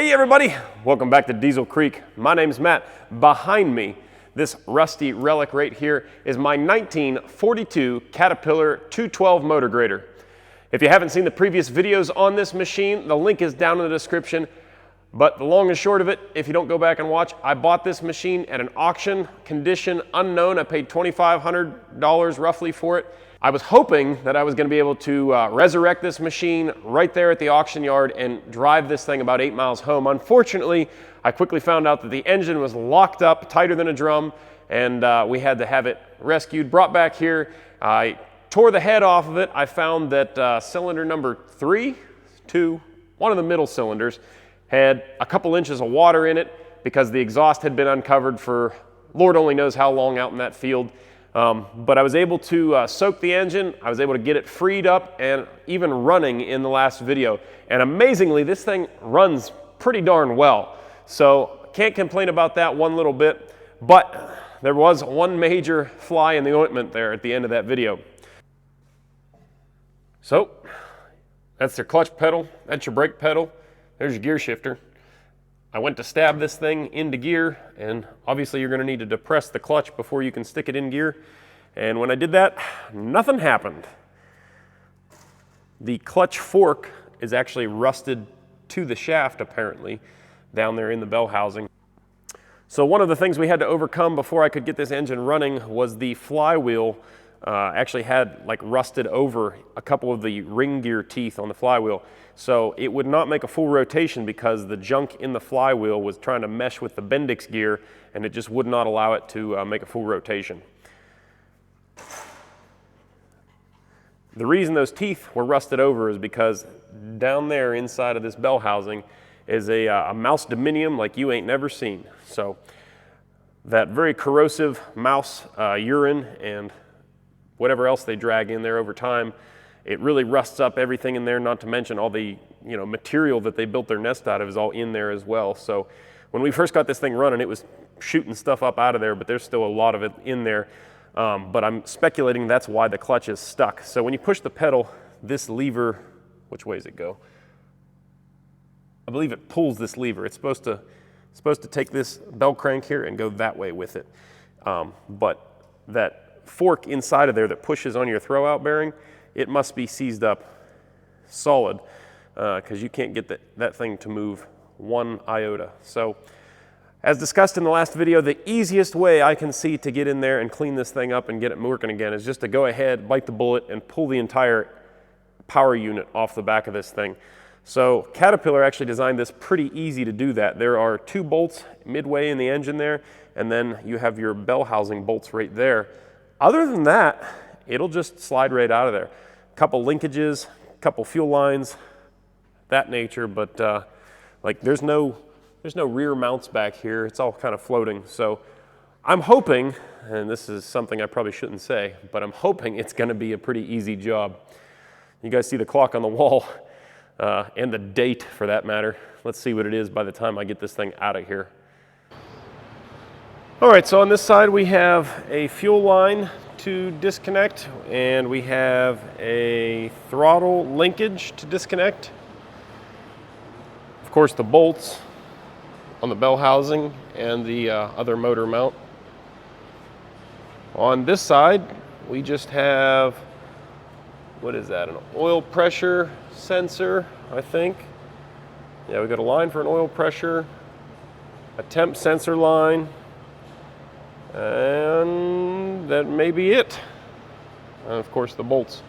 Hey everybody, welcome back to Diesel Creek. My name's Matt. Behind me, this rusty relic right here is my 1942 Caterpillar 212 motor grader. If you haven't seen the previous videos on this machine, the link is down in the description. But the long and short of it, if you don't go back and watch, I bought this machine at an auction, condition unknown. I paid $2,500 roughly for it. I was hoping that I was going to be able to resurrect this machine right there at the auction yard and drive this thing about 8 miles home. Unfortunately, I quickly found out that the engine was locked up tighter than a drum, and we had to have it rescued, brought back here. I tore the head off of it. I found that cylinder number 3, 2, one of the middle cylinders, had a couple inches of water in it because the exhaust had been uncovered for Lord only knows how long out in that field. But I was able to soak the engine. I was able to get it freed up and even running in the last video. And amazingly, this thing runs pretty darn well. So can't complain about that one little bit, but there was one major fly in the ointment there at the end of that video. So that's your clutch pedal, that's your brake pedal. There's your gear shifter. I went to stab this thing into gear, and obviously you're going to need to depress the clutch before you can stick it in gear. And when I did that, nothing happened. The clutch fork is actually rusted to the shaft apparently down there in the bell housing. So one of the things we had to overcome before I could get this engine running was the flywheel actually had like rusted over a couple of the ring gear teeth on the flywheel. So it would not make a full rotation because the junk in the flywheel was trying to mesh with the Bendix gear, and it just would not allow it to make a full rotation. The reason those teeth were rusted over is because down there inside of this bell housing is a mouse dominium like you ain't never seen. So that very corrosive mouse urine and whatever else they drag in there over time, it really rusts up everything in there, not to mention all the material that they built their nest out of is all in there as well. So when we first got this thing running, it was shooting stuff up out of there, but there's still a lot of it in there. But I'm speculating that's why the clutch is stuck. So when you push the pedal, this lever, which way does it go? I believe it pulls this lever. It's supposed to take this bell crank here and go that way with it. But that fork inside of there that pushes on your throwout bearing, it must be seized up solid because you can't get that thing to move one iota. So as discussed in the last video, the easiest way I can see to get in there and clean this thing up and get it working again is just to go ahead, bite the bullet, and pull the entire power unit off the back of this thing. So Caterpillar actually designed this pretty easy to do that. There are 2 bolts midway in the engine there, and then you have your bell housing bolts right there. Other than that, it'll just slide right out of there. A couple linkages, a couple fuel lines, that nature, but like there's no rear mounts back here. It's all kind of floating. So I'm hoping, and this is something I probably shouldn't say, but I'm hoping it's going to be a pretty easy job. You guys see the clock on the wall and the date for that matter. Let's see what it is by the time I get this thing out of here. All right, so on this side we have a fuel line to disconnect, and we have a throttle linkage to disconnect. Of course, the bolts on the bell housing and the other motor mount. On this side, we just have, what is that, an oil pressure sensor, I think. Yeah, we got a line for an oil pressure, a temp sensor line, and that may be it. And of course the bolts.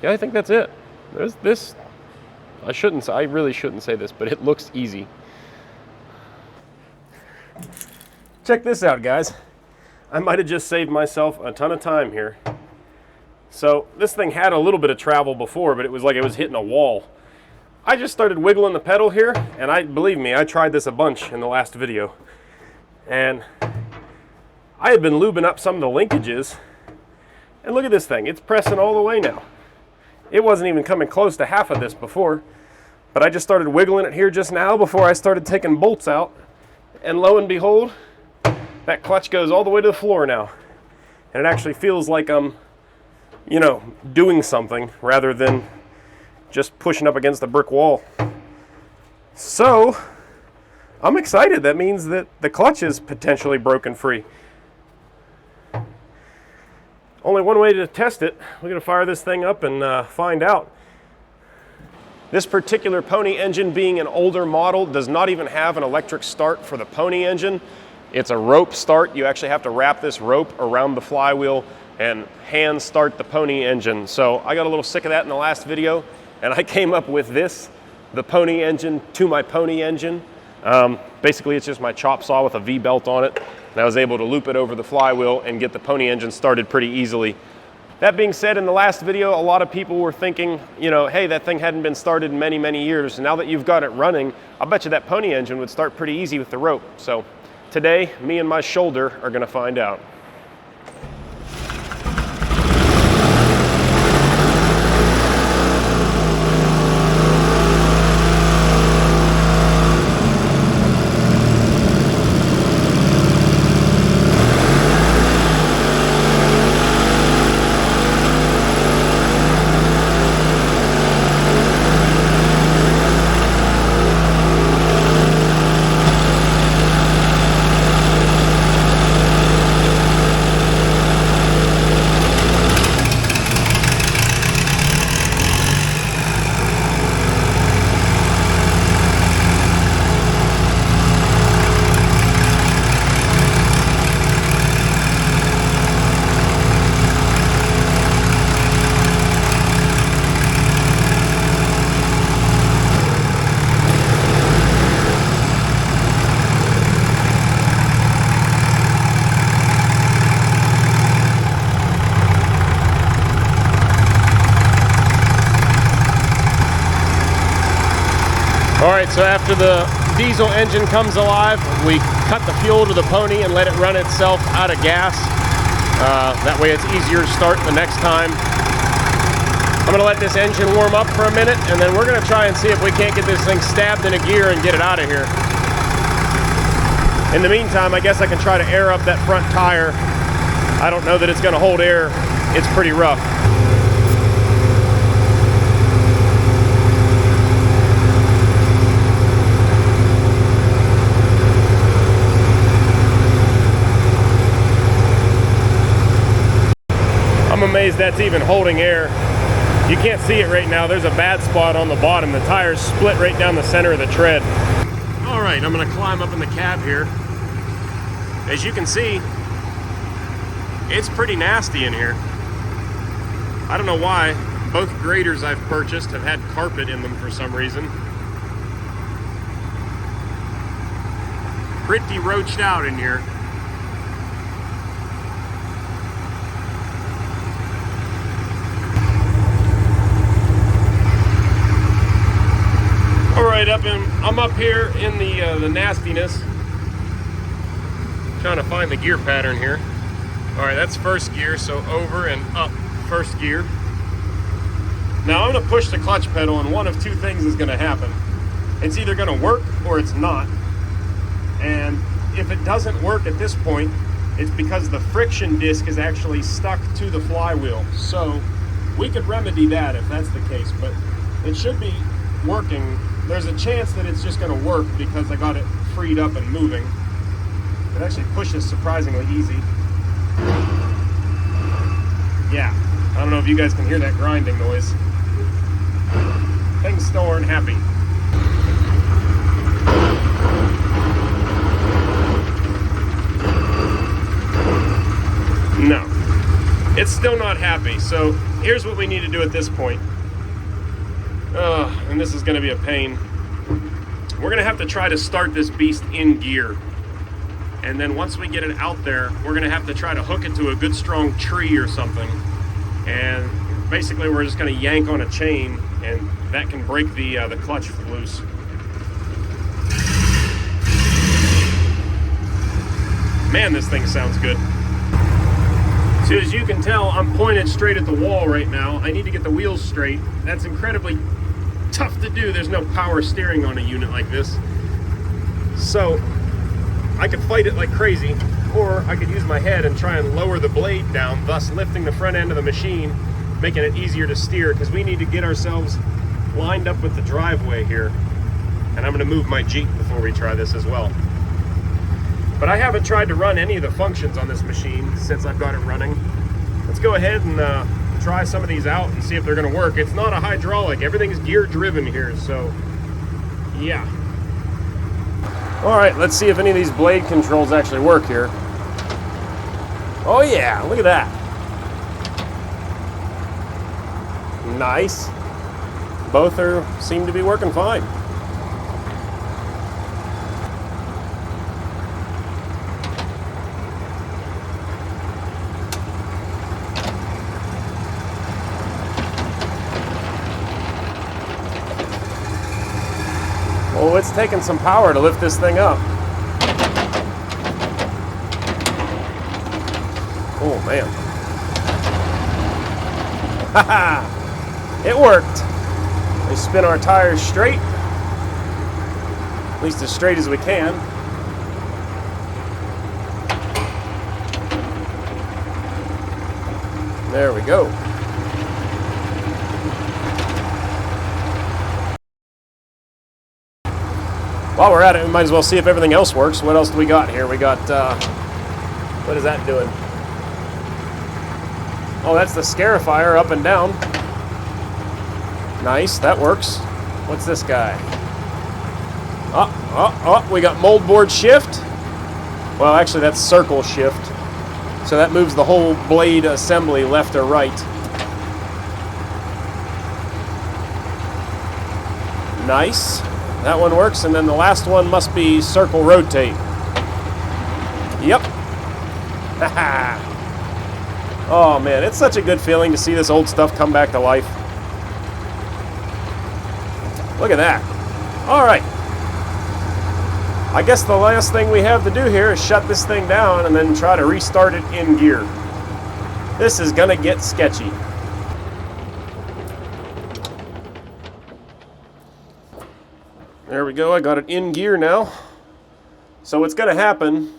Yeah, I think that's it. There's this, I really shouldn't say this, but it looks easy. Check this out, guys. I might have just saved myself a ton of time here. So this thing had a little bit of travel before, but it was like it was hitting a wall. I just started wiggling the pedal here, and believe me, I tried this a bunch in the last video. And I had been lubing up some of the linkages, and look at this thing. It's pressing all the way now. It wasn't even coming close to half of this before, but I just started wiggling it here just now before I started taking bolts out, and lo and behold, that clutch goes all the way to the floor now. And it actually feels like I'm, doing something rather than just pushing up against a brick wall. So I'm excited. That means that the clutch is potentially broken free. Only one way to test it. We're going to fire this thing up and find out. This particular Pony engine, being an older model, does not even have an electric start for the Pony engine. It's a rope start. You actually have to wrap this rope around the flywheel and hand start the Pony engine. So I got a little sick of that in the last video, and I came up with this, the Pony engine to my Pony engine. Basically, it's just my chop saw with a V-belt on it, and I was able to loop it over the flywheel and get the Pony engine started pretty easily. That being said, in the last video, a lot of people were thinking, you know, hey, that thing hadn't been started in many, many years. Now that you've got it running, I bet you that Pony engine would start pretty easy with the rope. So today, me and my shoulder are going to find out. Alright, so after the diesel engine comes alive, we cut the fuel to the Pony and let it run itself out of gas. That way it's easier to start the next time. I'm going to let this engine warm up for a minute, and then we're going to try and see if we can't get this thing stabbed in a gear and get it out of here. In the meantime, I guess I can try to air up that front tire. I don't know that it's going to hold air. It's pretty rough. I'm amazed that's even holding air. You can't see it right now. There's a bad spot on the bottom. The tire's split right down the center of the tread. All right, I'm gonna climb up in the cab here. As you can see, it's pretty nasty in here. I don't know why. Both graders I've purchased have had carpet in them for some reason. Pretty roached out in here. I'm up here in the nastiness, trying to find the gear pattern here. All right, that's first gear, so over and up first gear. Now I'm going to push the clutch pedal, and one of two things is going to happen. It's either going to work or it's not. And if it doesn't work at this point, it's because the friction disc is actually stuck to the flywheel. So we could remedy that if that's the case, but it should be working. There's a chance that it's just going to work because I got it freed up and moving. It actually pushes surprisingly easy. Yeah, I don't know if you guys can hear that grinding noise. Things still aren't happy. No, it's still not happy. So here's what we need to do at this point. And this is going to be a pain. We're going to have to try to start this beast in gear. And then once we get it out there, we're going to have to try to hook it to a good strong tree or something. And basically we're just going to yank on a chain, and that can break the clutch loose. Man, this thing sounds good. So as you can tell, I'm pointed straight at the wall right now. I need to get the wheels straight. That's incredibly tough to do. There's no power steering on a unit like this. So I could fight it like crazy, or I could use my head and try and lower the blade down, thus lifting the front end of the machine, making it easier to steer, because we need to get ourselves lined up with the driveway here. And I'm gonna move my Jeep before we try this as well. But I haven't tried to run any of the functions on this machine since I've got it running. Let's go ahead and try some of these out and see if they're gonna work. It's not a hydraulic, everything's gear driven here, so yeah. All right, let's see if any of these blade controls actually work here. Oh yeah, look at that. Nice. Both seem to be working fine. Well, it's taking some power to lift this thing up. Oh man. Haha! It worked. We spin our tires straight, at least as straight as we can. There we go. While we're at it, we might as well see if everything else works. What else do we got here? We got, what is that doing? Oh, that's the scarifier up and down. Nice, that works. What's this guy? We got moldboard shift. Well, actually that's circle shift. So that moves the whole blade assembly left or right. Nice. That one works, and then the last one must be circle rotate. Yep. Oh man, it's such a good feeling to see this old stuff come back to life. Look at that. All right. I guess the last thing we have to do here is shut this thing down and then try to restart it in gear. This is gonna get sketchy. There we go, I got it in gear now. So what's gonna happen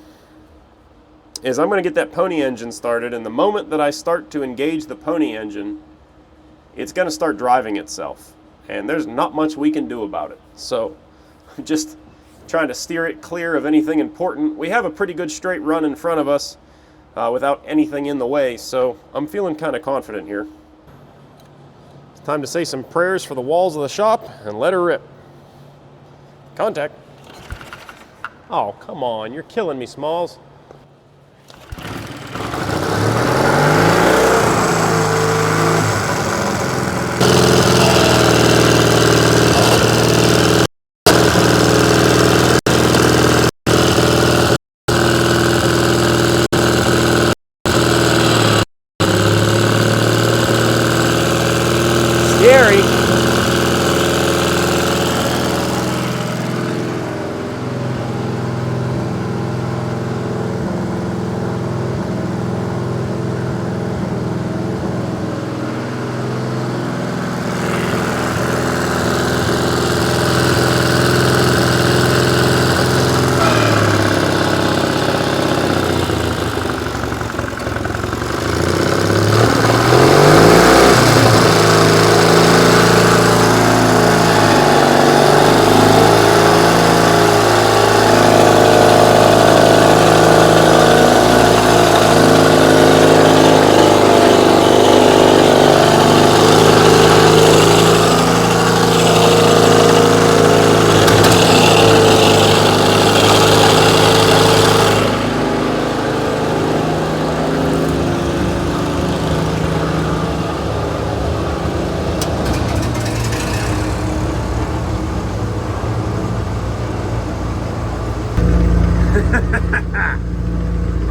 is I'm gonna get that pony engine started, and the moment that I start to engage the pony engine, it's gonna start driving itself. And there's not much we can do about it. So I'm just trying to steer it clear of anything important. We have a pretty good straight run in front of us without anything in the way, so I'm feeling kind of confident here. It's time to say some prayers for the walls of the shop and let her rip. Contact. Oh, come on, you're killing me, Smalls. Scary.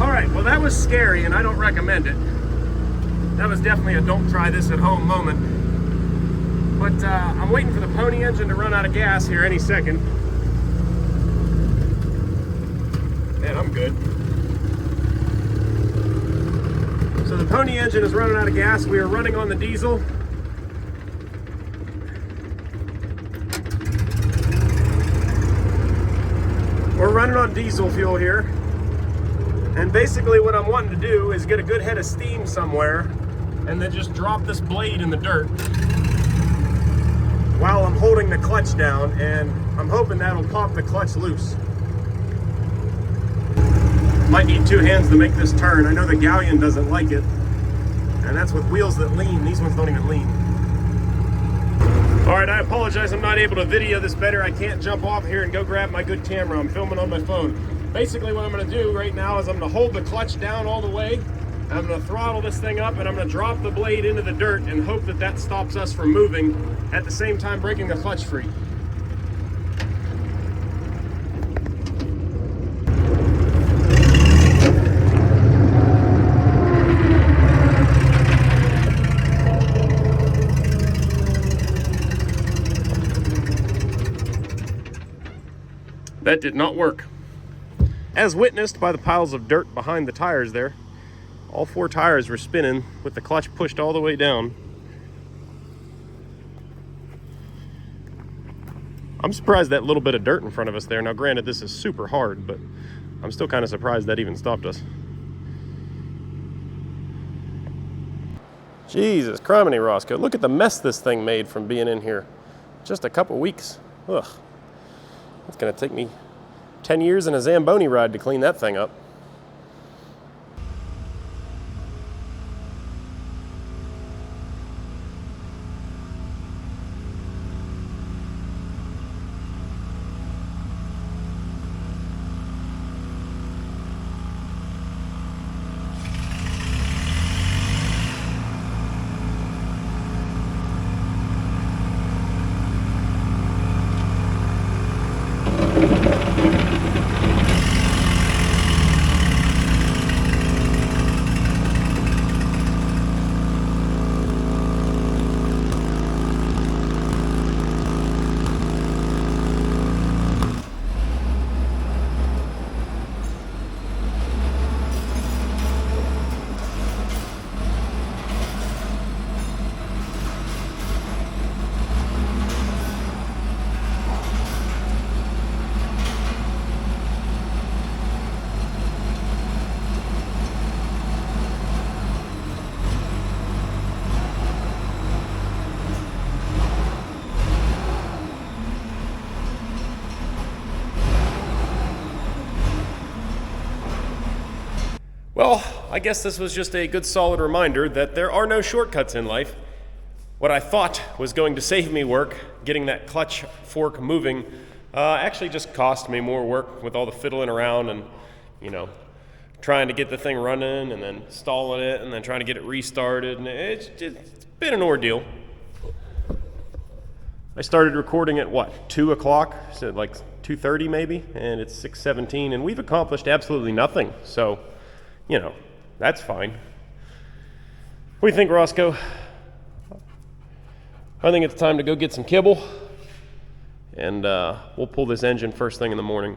Alright, well that was scary and I don't recommend it. That was definitely a don't try this at home moment. But I'm waiting for the pony engine to run out of gas here any second. Man, I'm good. So the pony engine is running out of gas. We are running on the diesel. We're running on diesel fuel here. And basically what I'm wanting to do is get a good head of steam somewhere and then just drop this blade in the dirt while I'm holding the clutch down and I'm hoping that'll pop the clutch loose. Might need 2 hands to make this turn. I know the galleon doesn't like it, and that's with wheels that lean. These ones don't even lean. All right, I apologize. I'm not able to video this better. I can't jump off here and go grab my good camera. I'm filming on my phone. Basically, what I'm going to do right now is I'm going to hold the clutch down all the way. I'm going to throttle this thing up, and I'm going to drop the blade into the dirt and hope that that stops us from moving, at the same time breaking the clutch free. That did not work. As witnessed by the piles of dirt behind the tires there, all 4 tires were spinning with the clutch pushed all the way down. I'm surprised that little bit of dirt in front of us there. Now granted, this is super hard, but I'm still kind of surprised that even stopped us. Jesus criminy, Roscoe. Look at the mess this thing made from being in here just a couple weeks. Ugh. It's gonna take me 10 years and a Zamboni ride to clean that thing up. Well, I guess this was just a good solid reminder that there are no shortcuts in life. What I thought was going to save me work, getting that clutch fork moving, actually just cost me more work with all the fiddling around and, you know, trying to get the thing running and then stalling it and then trying to get it restarted. And it's been an ordeal. I started recording at what, 2 o'clock? So like 2:30 maybe, and it's 6:17, and we've accomplished absolutely nothing. So, you know, that's fine. What do you think, Roscoe? I think it's time to go get some kibble, and we'll pull this engine first thing in the morning.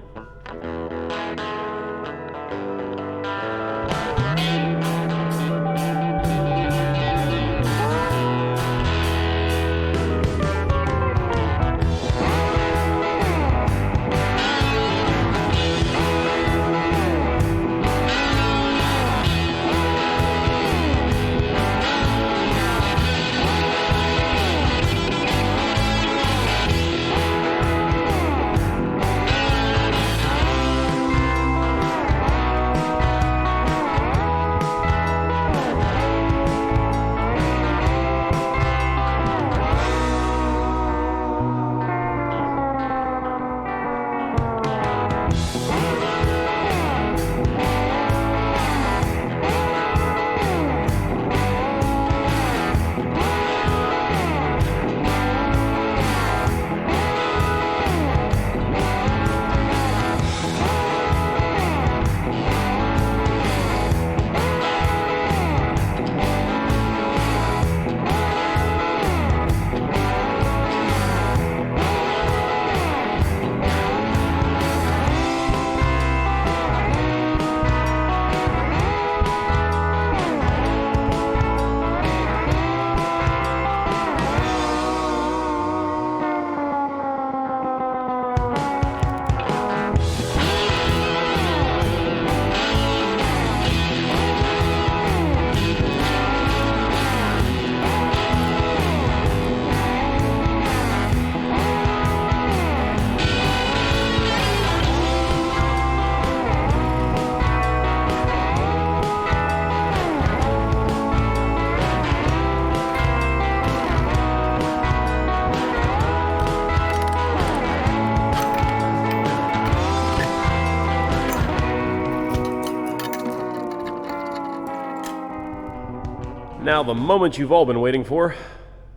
Now the moment you've all been waiting for.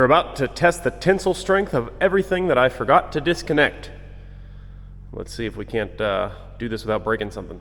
We're about to test the tensile strength of everything that I forgot to disconnect. Let's see if we can't do this without breaking something.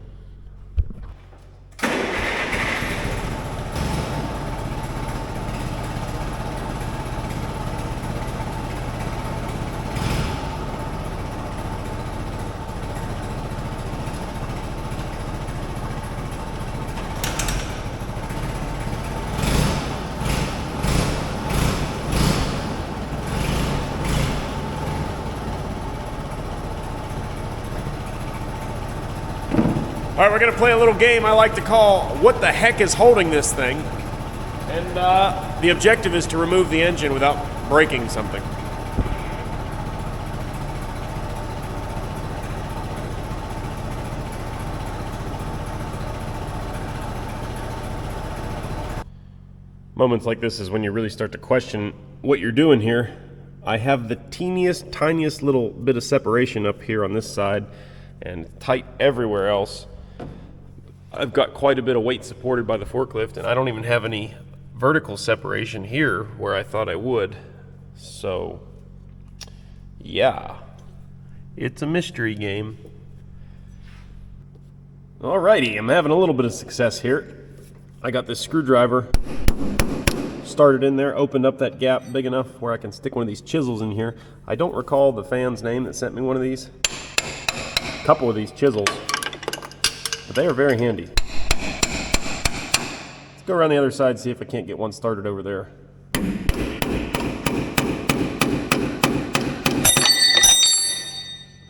All right, we're gonna play a little game I like to call What the Heck is Holding This Thing? And the objective is to remove the engine without breaking something. Moments like this is when you really start to question what you're doing here. I have the teeniest, tiniest little bit of separation up here on this side and tight everywhere else. I've got quite a bit of weight supported by the forklift, and I don't even have any vertical separation here where I thought I would. So, yeah, it's a mystery game. Alrighty, I'm having a little bit of success here. I got this screwdriver started in there, opened up that gap big enough where I can stick one of these chisels in here. I don't recall the fan's name that sent me one of these. A couple of these chisels. But they are very handy. Let's go around the other side, see if I can't get one started over there.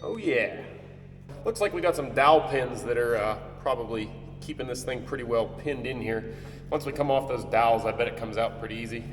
Oh yeah. Looks like we got some dowel pins that are probably keeping this thing pretty well pinned in here. Once we come off those dowels, I bet it comes out pretty easy.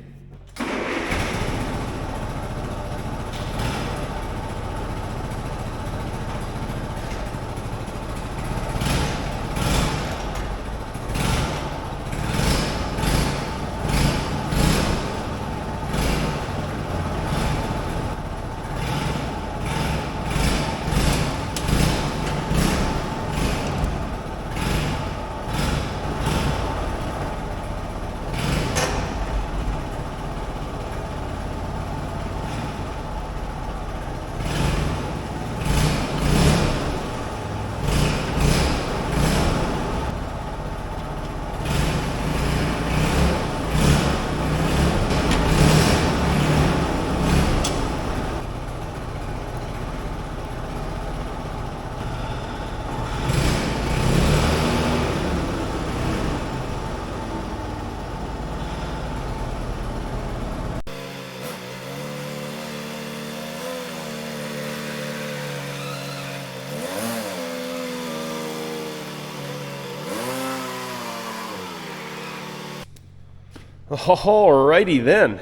Alrighty then.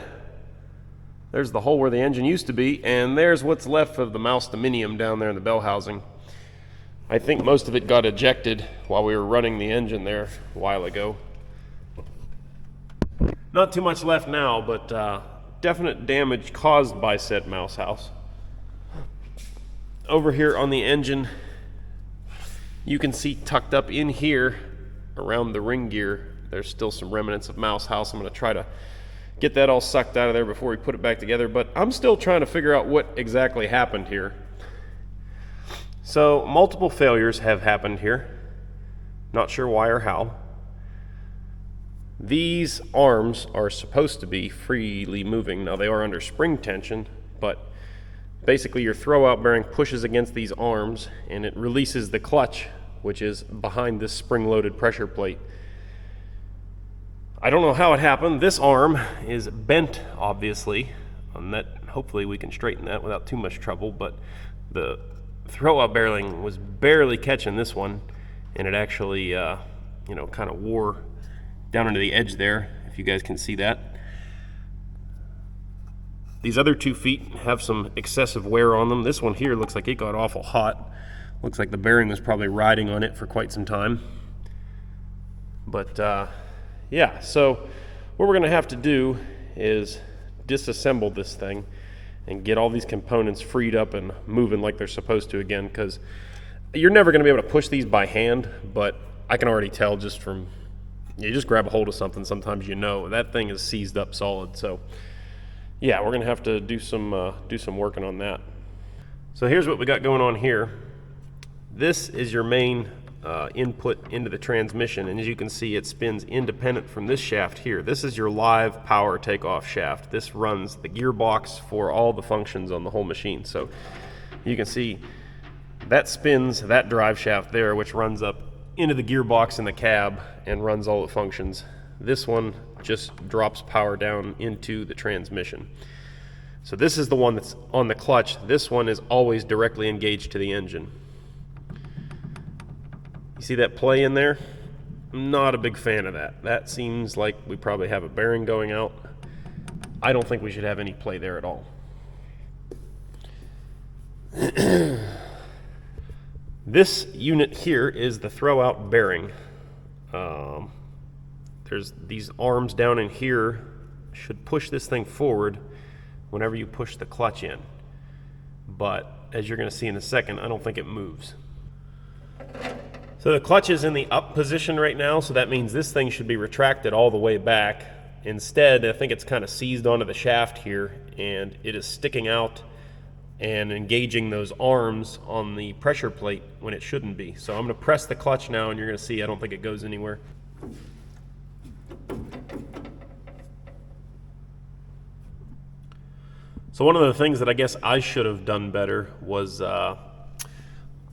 There's the hole where the engine used to be, and there's what's left of the mouse dominium down there in the bell housing. I think most of it got ejected while we were running the engine there a while ago. Not too much left now, but definite damage caused by said mouse house. Over here on the engine, you can see tucked up in here around the ring gear, there's still some remnants of mouse house. I'm going to try to get that all sucked out of there before we put it back together, but I'm still trying to figure out what exactly happened here. So multiple failures have happened here. Not sure why or how. These arms are supposed to be freely moving. Now they are under spring tension, but basically your throwout bearing pushes against these arms and it releases the clutch, which is behind this spring-loaded pressure plate. I don't know how it happened. This arm is bent, obviously, and that hopefully we can straighten that without too much trouble, but the throwout bearing was barely catching this one, and it actually, kind of wore down into the edge there, if you guys can see that. These other 2 feet have some excessive wear on them. This one here looks like it got awful hot. Looks like the bearing was probably riding on it for quite some time. But yeah, so what we're going to have to do is disassemble this thing and get all these components freed up and moving like they're supposed to again, because you're never going to be able to push these by hand, but I can already tell just from You just grab a hold of something, sometimes you know that thing is seized up solid. So yeah, we're gonna have to do some working on that. So here's what we got going on here. This is your main input into the transmission, and as you can see, it spins independent from this shaft here. This is your live power takeoff shaft. This runs the gearbox for all the functions on the whole machine. So you can see that spins that drive shaft there, which runs up into the gearbox in the cab and runs all the functions. This one just drops power down into the transmission. So this is the one that's on the clutch. This one is always directly engaged to the engine. You see that play in there? I'm not a big fan of that. That seems like we probably have a bearing going out. I don't think we should have any play there at all. This unit here is the throw-out bearing. There's these arms down in here should push this thing forward whenever you push the clutch in. But as you're going to see in a second, I don't think it moves. So the clutch is in the up position right now, so that means this thing should be retracted all the way back. Instead, I think it's kind of seized onto the shaft here, and it is sticking out and engaging those arms on the pressure plate when it shouldn't be. So I'm going to press the clutch now, and you're going to see I don't think it goes anywhere. So one of the things that I guess I should have done better was I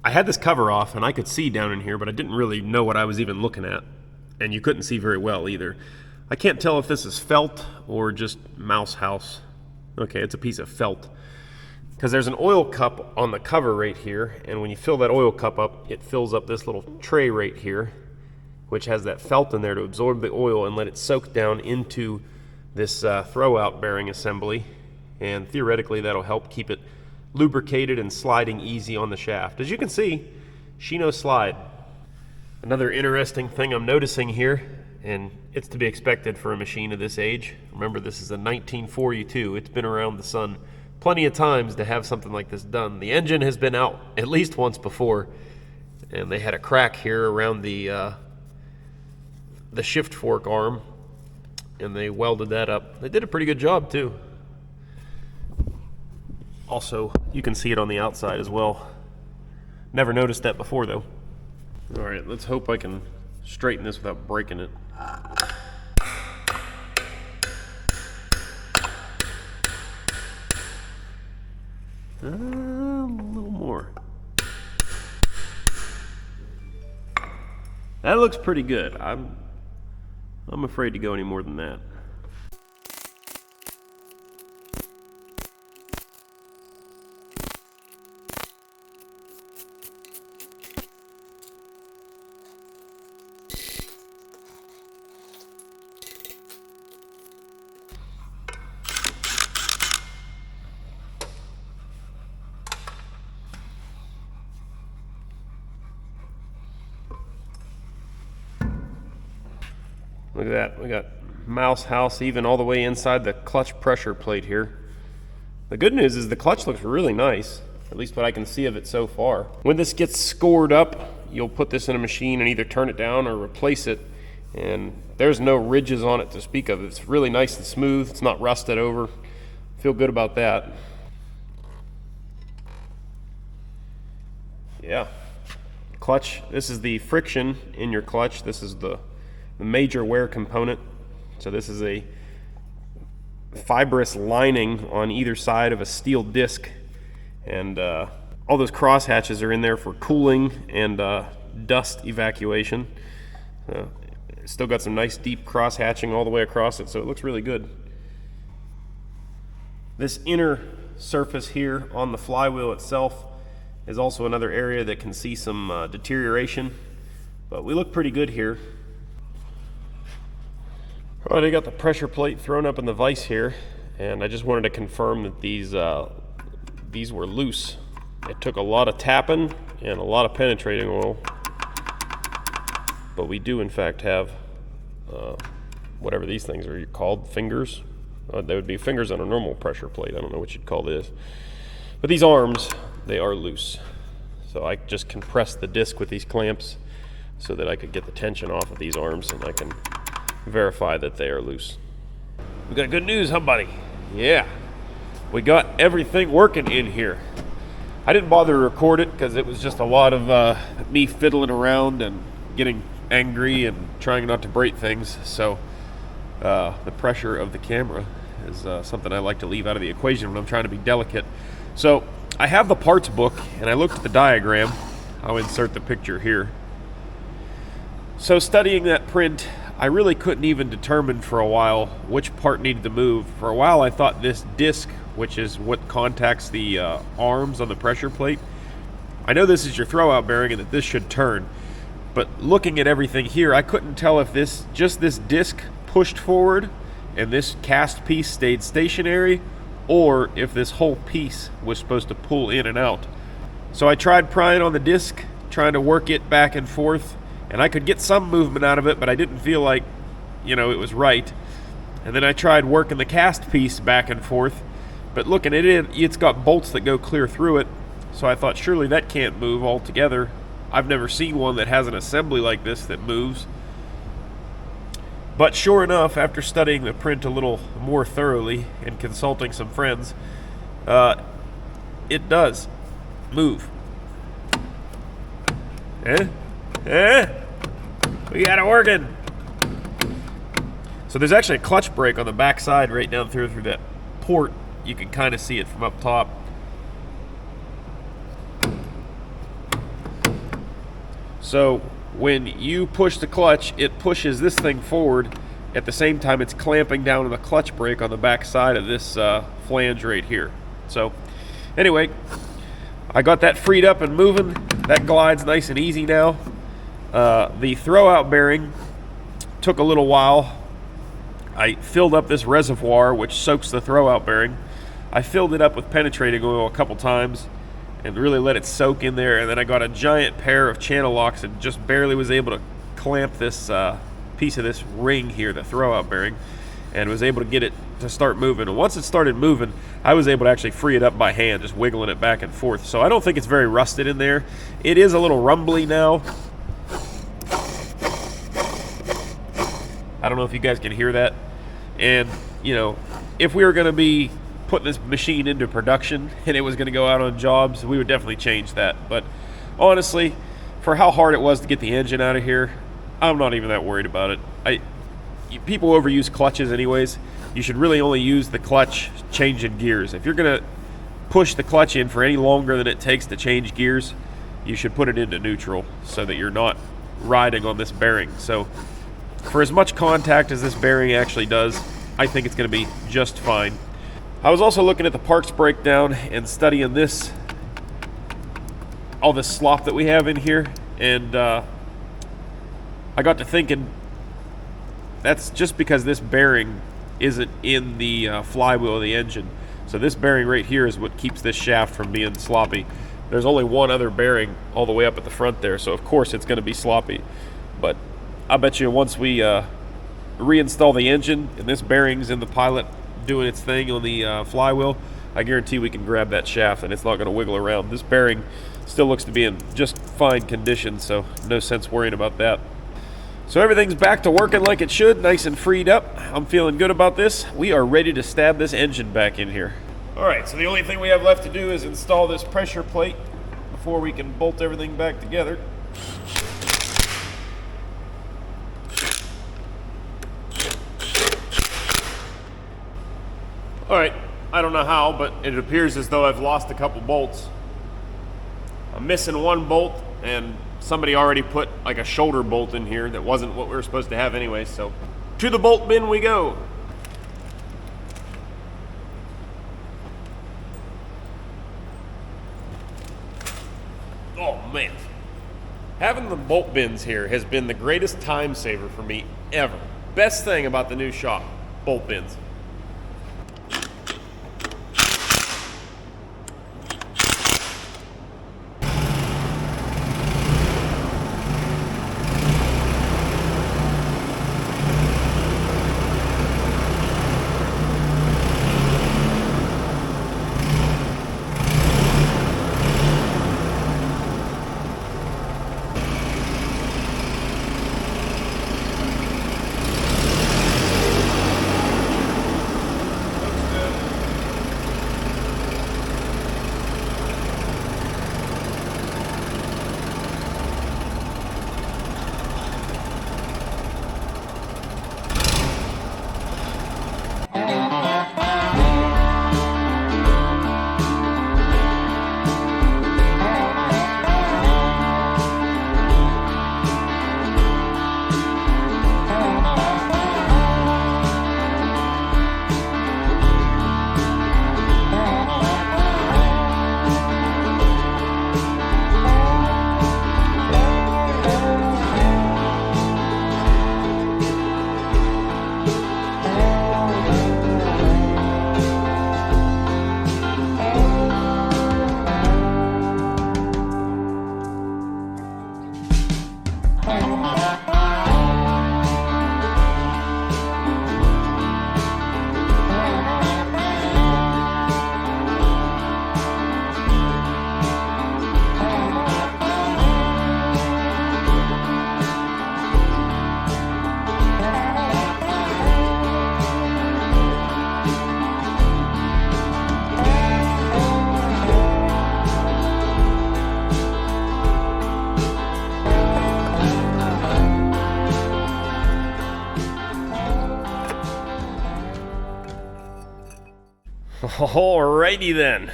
had this cover off and I could see down in here, but I didn't really know what I was even looking at, and you couldn't see very well either. I can't tell if this is felt or just mouse house. Okay, it's a piece of felt, because there's an oil cup on the cover right here, and when you fill that oil cup up, it fills up this little tray right here, which has that felt in there to absorb the oil and let it soak down into this throw-out bearing assembly, and theoretically that'll help keep it lubricated and sliding easy on the shaft. As you can see, she no slide. Another interesting thing I'm noticing here, and it's to be expected for a machine of this age. Remember, this is a 1942. It's been around the sun plenty of times to have something like this done. The engine has been out at least once before, and they had a crack here around the shift fork arm, and they welded that up. They did a pretty good job too. Also, you can see it on the outside as well. Never noticed that before though. All right, let's hope I can straighten this without breaking it. A little more. That looks pretty good. I'm afraid to go any more than that. Look at that, we got mouse house even all the way inside the clutch pressure plate here. The good news is the clutch looks really nice, at least what I can see of it so far. When this gets scored up, you'll put this in a machine and either turn it down or replace it, and there's no ridges on it to speak of. It's really nice and smooth, it's not rusted over. Feel good about that. Yeah, clutch, this is the friction in your clutch. This is the major wear component. So this is a fibrous lining on either side of a steel disc, and all those cross hatches are in there for cooling and dust evacuation. Still got some nice deep cross hatching all the way across it, so it looks really good. This inner surface here on the flywheel itself is also another area that can see some deterioration, but we look pretty good here. All right, I got the pressure plate thrown up in the vise here, and I just wanted to confirm that these were loose. It took a lot of tapping and a lot of penetrating oil, but we do in fact have whatever these things are called, fingers. They would be fingers on a normal pressure plate. I don't know what you'd call this. But these arms, they are loose. So I just compressed the disc with these clamps so that I could get the tension off of these arms and I can verify that they are loose. We got good news, huh, buddy? Yeah, we got everything working in here. I didn't bother to record it because it was just a lot of me fiddling around and getting angry and trying not to break things. So the pressure of the camera is something I like to leave out of the equation when I'm trying to be delicate. So I have the parts book and I looked at the diagram. I'll insert the picture here. So studying that print, I really couldn't even determine for a while which part needed to move. For a while I thought this disc, which is what contacts the arms on the pressure plate, I know this is your throwout bearing and that this should turn, but looking at everything here, I couldn't tell if this disc pushed forward and this cast piece stayed stationary, or if this whole piece was supposed to pull in and out. So I tried prying on the disc, trying to work it back and forth, and I could get some movement out of it, but I didn't feel like, it was right. And then I tried working the cast piece back and forth, but looking at it, it's got bolts that go clear through it, so I thought surely that can't move altogether. I've never seen one that has an assembly like this that moves. But sure enough, after studying the print a little more thoroughly and consulting some friends, it does move. We got it working. So there's actually a clutch brake on the back side right down through that port. You can kind of see it from up top. So when you push the clutch, it pushes this thing forward. At the same time, it's clamping down on the clutch brake on the back side of this flange right here. So anyway, I got that freed up and moving. That glides nice and easy now. The throwout bearing took a little while. I filled up this reservoir, which soaks the throwout bearing. I filled it up with penetrating oil a couple times and really let it soak in there. And then I got a giant pair of channel locks and just barely was able to clamp this piece of this ring here, the throwout bearing, and was able to get it to start moving. And once it started moving, I was able to actually free it up by hand, just wiggling it back and forth. So I don't think it's very rusted in there. It is a little rumbly now. I don't know if you guys can hear that. And, if we were going to be putting this machine into production and it was going to go out on jobs, we would definitely change that. But honestly, for how hard it was to get the engine out of here, I'm not even that worried about it. People overuse clutches anyways. You should really only use the clutch changing gears. If you're going to push the clutch in for any longer than it takes to change gears, you should put it into neutral so that you're not riding on this bearing. So for as much contact as this bearing actually does, I think it's going to be just fine. I was also looking at the parts breakdown and studying all this slop that we have in here, and I got to thinking that's just because this bearing isn't in the flywheel of the engine. So this bearing right here is what keeps this shaft from being sloppy. There's only one other bearing all the way up at the front there, so of course it's going to be sloppy. But I bet you once we reinstall the engine and this bearing's in the pilot doing its thing on the flywheel, I guarantee we can grab that shaft and it's not going to wiggle around. This bearing still looks to be in just fine condition, so no sense worrying about that. So everything's back to working like it should, nice and freed up. I'm feeling good about this. We are ready to stab this engine back in here. All right, so the only thing we have left to do is install this pressure plate before we can bolt everything back together. All right, I don't know how, but it appears as though I've lost a couple bolts. I'm missing one bolt, and somebody already put like a shoulder bolt in here that wasn't what we were supposed to have anyway, so to the bolt bin we go. Oh man, having the bolt bins here has been the greatest time saver for me ever. Best thing about the new shop, bolt bins. Alrighty then.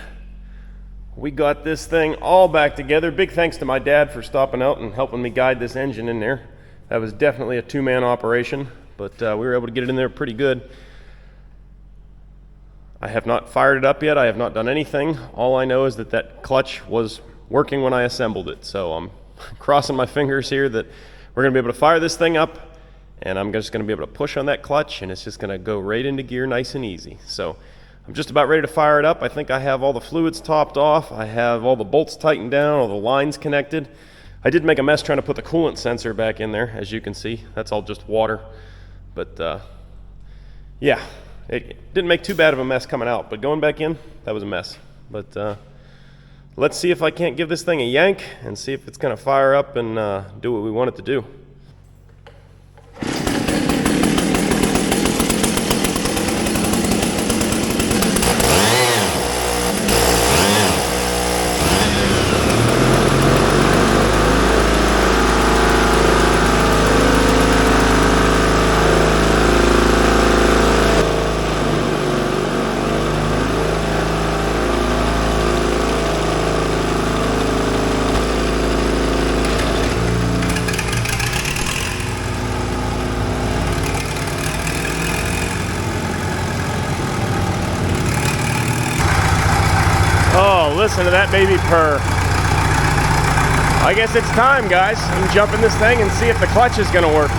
We got this thing all back together. Big thanks to my dad for stopping out and helping me guide this engine in there. That was definitely a two-man operation, but we were able to get it in there pretty good. I have not fired it up yet. I have not done anything. All I know is that that clutch was working when I assembled it. So I'm crossing my fingers here that we're going to be able to fire this thing up, and I'm just going to be able to push on that clutch, and it's just going to go right into gear nice and easy. So I'm just about ready to fire it up. I think I have all the fluids topped off. I have all the bolts tightened down, all the lines connected. I did make a mess trying to put the coolant sensor back in there, as you can see. That's all just water. But yeah, it didn't make too bad of a mess coming out, but going back in, that was a mess. But let's see if I can't give this thing a yank and see if it's going to fire up and do what we want it to do. Oh, listen to that baby purr. I guess it's time, guys. I'm jumping this thing and see if the clutch is going to work.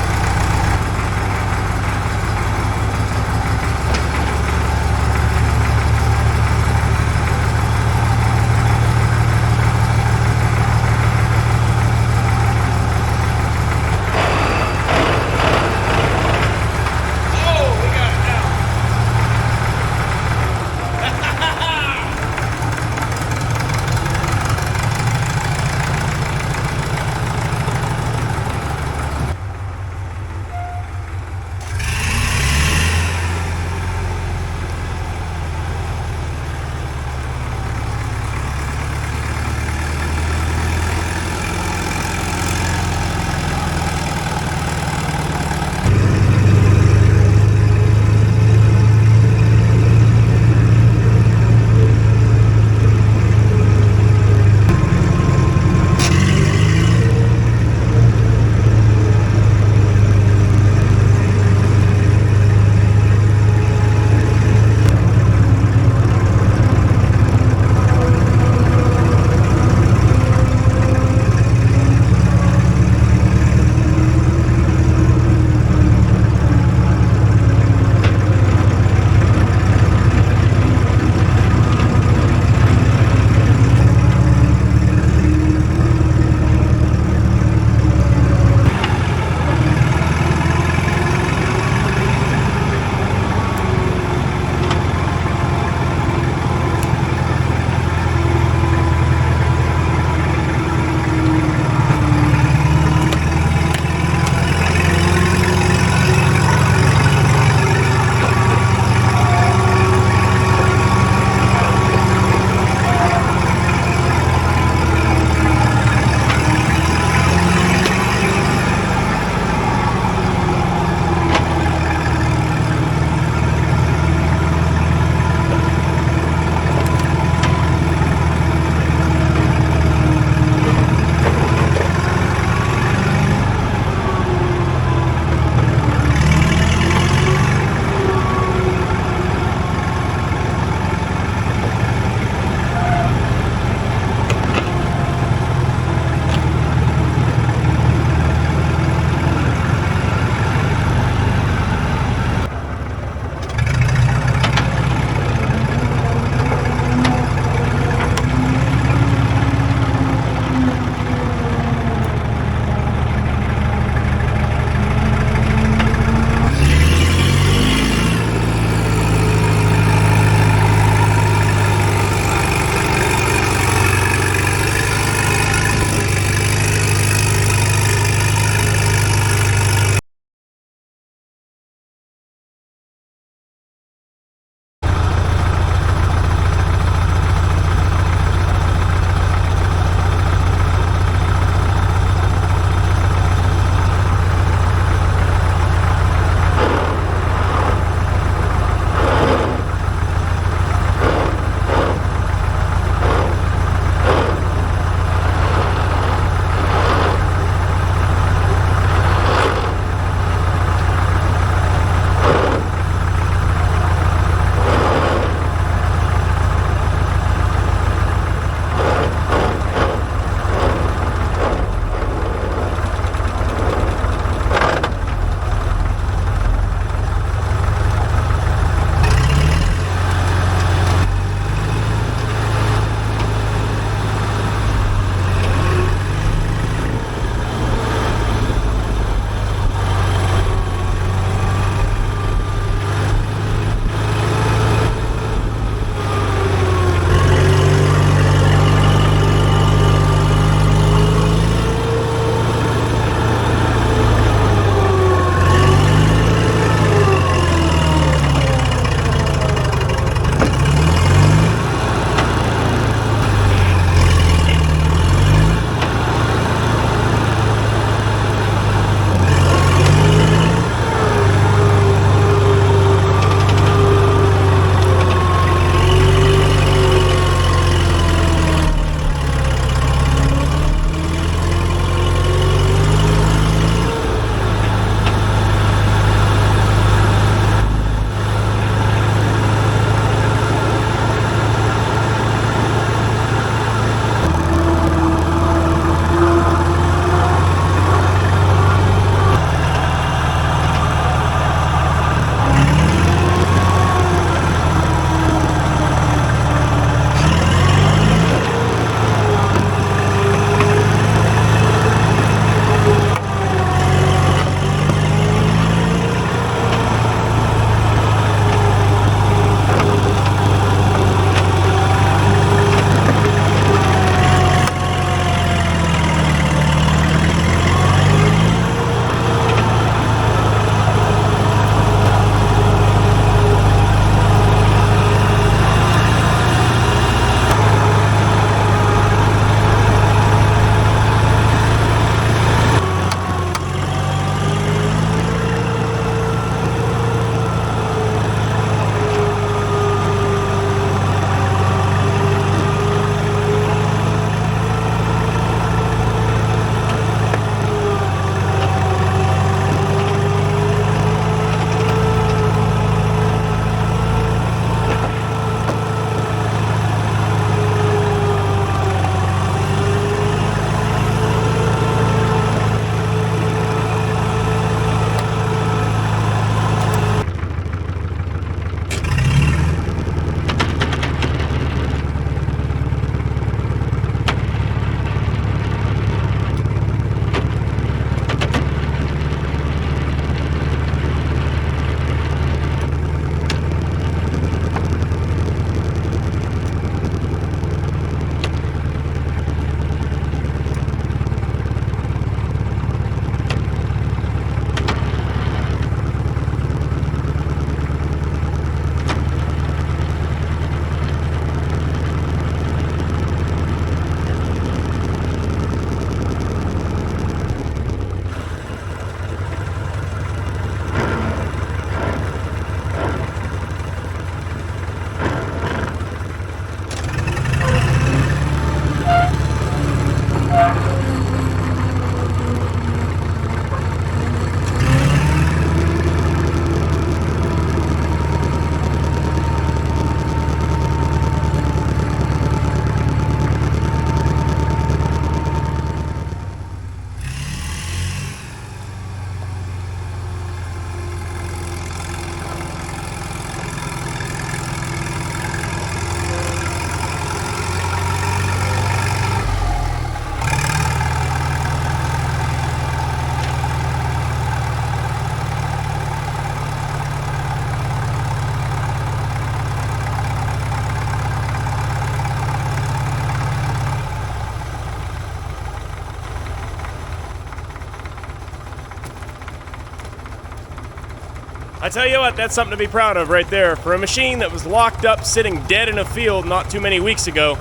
I tell you what, that's something to be proud of right there. For a machine that was locked up sitting dead in a field not too many weeks ago,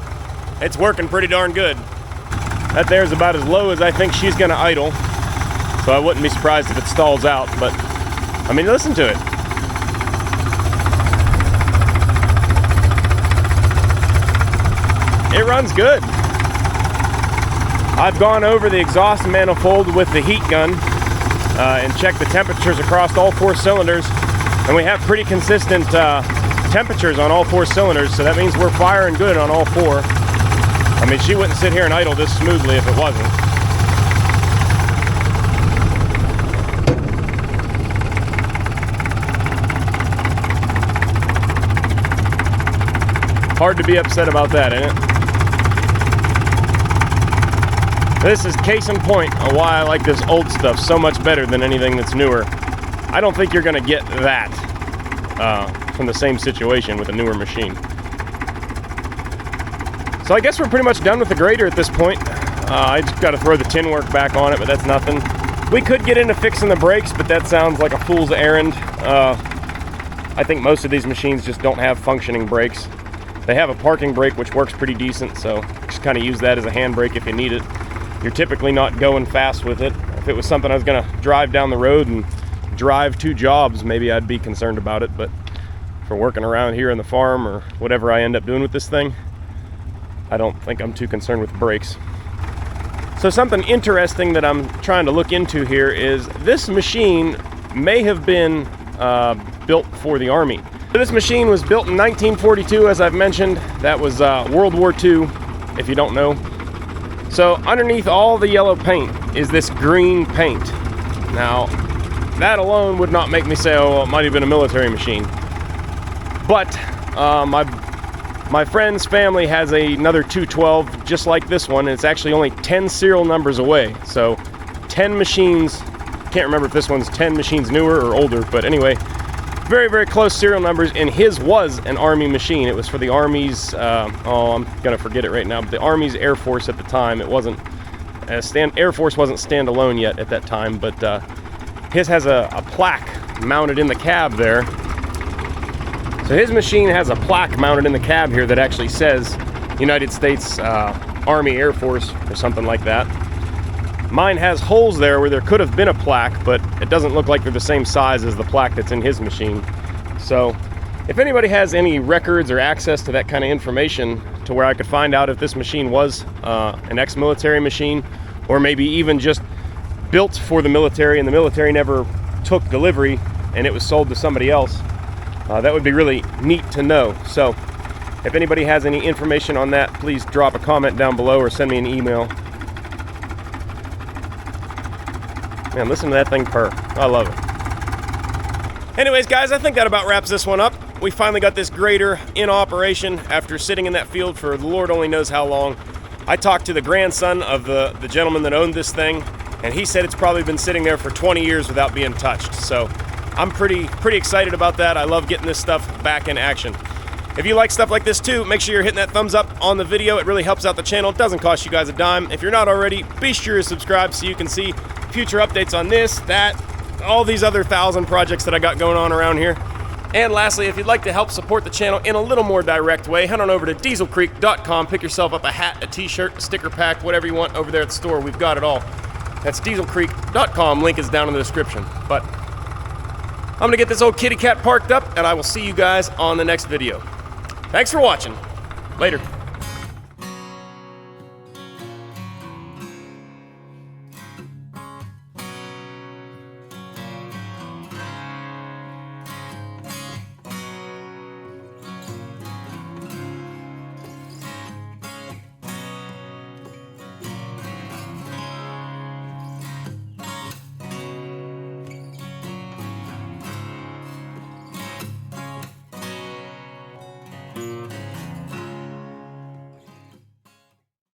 it's working pretty darn good. That there's about as low as I think she's gonna idle, so I wouldn't be surprised if it stalls out, but I mean, listen to it. It runs good. I've gone over the exhaust manifold with the heat gun and checked the temperatures across all 4 cylinders, and we have pretty consistent temperatures on all 4 cylinders, so that means we're firing good on all 4. I mean, she wouldn't sit here and idle this smoothly if it wasn't. Hard to be upset about that, ain't it? This is case in point of why I like this old stuff so much better than anything that's newer. I don't think you're gonna get that from the same situation with a newer machine. So I guess we're pretty much done with the grader at this point. I just gotta throw the tin work back on it, but that's nothing. We could get into fixing the brakes, but that sounds like a fool's errand. I think most of these machines just don't have functioning brakes. They have a parking brake, which works pretty decent, so just kind of use that as a handbrake if you need it. You're typically not going fast with it. If it was something I was gonna drive down the road and drive 2 jobs, maybe I'd be concerned about it, but for working around here on the farm or whatever I end up doing with this thing, I don't think I'm too concerned with brakes. So something interesting that I'm trying to look into here is this machine may have been built for the Army. This machine was built in 1942, as I've mentioned. That was World War II, if you don't know. So underneath all the yellow paint is this green paint. Now, that alone would not make me say, oh, well, it might have been a military machine. But my friend's family has another 212 just like this one, and it's actually only 10 serial numbers away. So 10 machines, can't remember if this one's 10 machines newer or older, but anyway, very, very close serial numbers, and his was an Army machine. It was for the Army's, I'm gonna forget it right now, but the Army's Air Force at the time. It wasn't, Air Force wasn't standalone yet at that time, but his has a plaque mounted in the cab there. So his machine has a plaque mounted in the cab here that actually says United States Army Air Force or something like that. Mine has holes there where there could have been a plaque, but it doesn't look like they're the same size as the plaque that's in his machine. So if anybody has any records or access to that kind of information to where I could find out if this machine was an ex-military machine, or maybe even just built for the military and the military never took delivery and it was sold to somebody else, that would be really neat to know. So if anybody has any information on that, please drop a comment down below or send me an email. Man, listen to that thing purr. I love it. Anyways, guys, I think that about wraps this one up. We finally got this grader in operation after sitting in that field for the Lord only knows how long. I talked to the grandson of the gentleman that owned this thing, and he said it's probably been sitting there for 20 years without being touched. So I'm pretty excited about that. I love getting this stuff back in action. If you like stuff like this too, make sure you're hitting that thumbs up on the video. It really helps out the channel. It doesn't cost you guys a dime. If you're not already, be sure to subscribe so you can see future updates on this, that, all these other 1,000 projects that I got going on around here. And lastly, if you'd like to help support the channel in a little more direct way, head on over to dieselcreek.com. Pick yourself up a hat, a t-shirt, a sticker pack, whatever you want over there at the store. We've got it all. That's dieselcreek.com. Link is down in the description. But I'm going to get this old kitty cat parked up, and I will see you guys on the next video. Thanks for watching. Later.